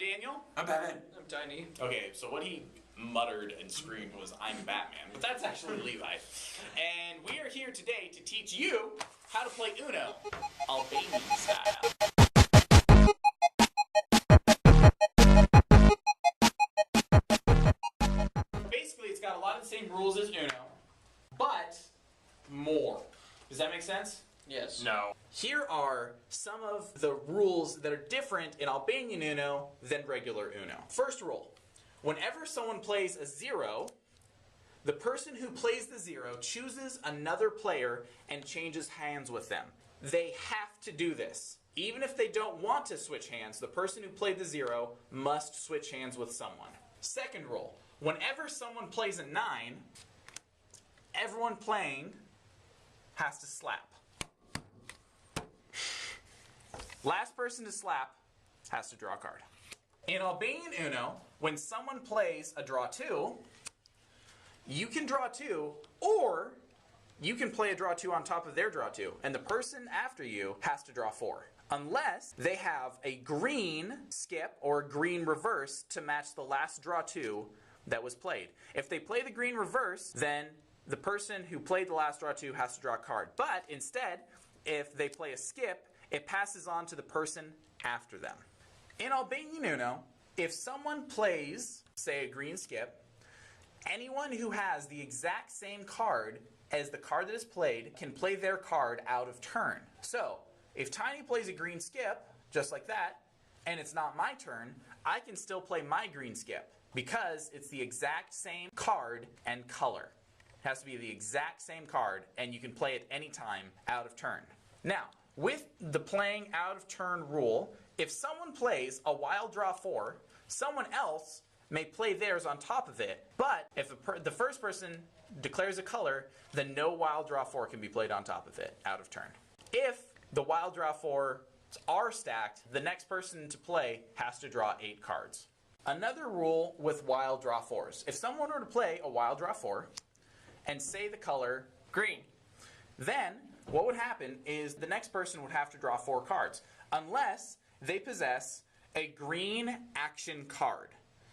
Daniel. I'm Batman. I'm Tiny. Okay, so what he muttered and screamed was, I'm Batman. But that's actually Levi. And we are here today to teach you how to play Uno, Albanian style. Basically, it's got a lot of the same rules as Uno, but more. Does that make sense? Yes. No. Here are some of the rules that are different in Albanian Uno than regular Uno. First rule, whenever someone plays a 0, the person who plays the 0 chooses another player and changes hands with them. They have to do this. Even if they don't want to switch hands, the person who played the 0 must switch hands with someone. Second rule, whenever someone plays a 9, everyone playing has to slap. Last person to slap has to draw a card. In Albanian Uno, when someone plays a draw 2, you can draw 2, or you can play a draw 2 on top of their draw 2, and the person after you has to draw 4. Unless they have a green skip or a green reverse to match the last draw 2 that was played. If they play the green reverse, then the person who played the last draw 2 has to draw a card. But instead, if they play a skip, it passes on to the person after them. In Albanian Uno, if someone plays, say, a green skip, anyone who has the exact same card as the card that is played can play their card out of turn. So, if Tiny plays a green skip, just like that, and it's not my turn, I can still play my green skip because it's the exact same card and color. It has to be the exact same card, and you can play it any time out of turn. Now, with the playing out of turn rule, if someone plays a wild draw 4, someone else may play theirs on top of it, but if the first person declares a color, then no wild draw 4 can be played on top of it out of turn. If the wild draw 4s are stacked, the next person to play has to draw 8 cards. Another rule with wild draw 4s. If someone were to play a wild draw 4 and say the color green, then what would happen is the next person would have to draw 4 cards, unless they possess a green action card.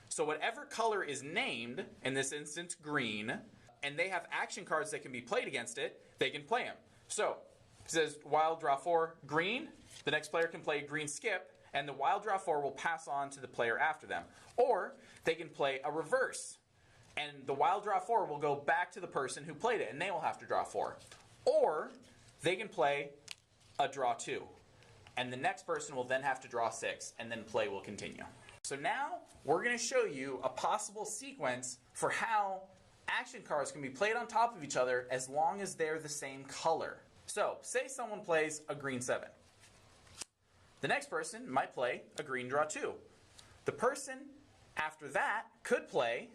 So whatever color is named, in this instance green, and they have action cards that can be played against it, they can play them. So, it says wild draw 4, green, the next player can play green skip, and the wild draw 4 will pass on to the player after them. Or, they can play a reverse, and the wild draw 4 will go back to the person who played it, and they will have to draw 4. Or, they can play a draw 2, and the next person will then have to draw 6, and then play will continue. So now, we're going to show you a possible sequence for how action cards can be played on top of each other as long as they're the same color. So, say someone plays a green 7. The next person might play a green draw 2. The person after that could play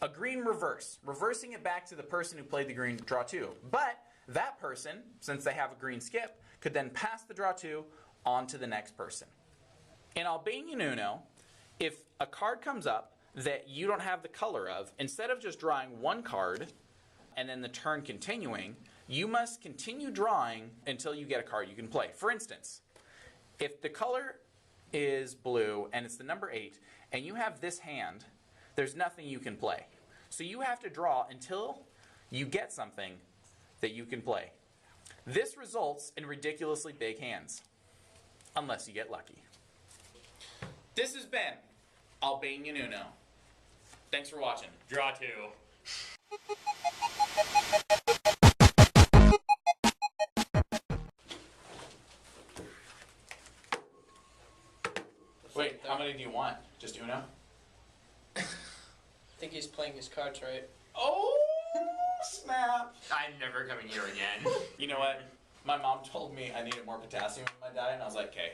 a green reverse, reversing it back to the person who played the green draw 2. But that person, since they have a green skip, could then pass the draw 2 on to the next person. In Albanian Uno, if a card comes up that you don't have the color of, instead of just drawing one card and then the turn continuing, you must continue drawing until you get a card you can play. For instance, if the color is blue and it's the number 8 and you have this hand, there's nothing you can play. So you have to draw until you get something that you can play. This results in ridiculously big hands, unless you get lucky. This has been Albanian Uno. Thanks for watching. Draw 2. Wait, how many do you want? Just Uno? I think he's playing his cards right. Oh, snap. I'm never coming here again. You know what? My mom told me I needed more potassium in my diet, and I was like, okay.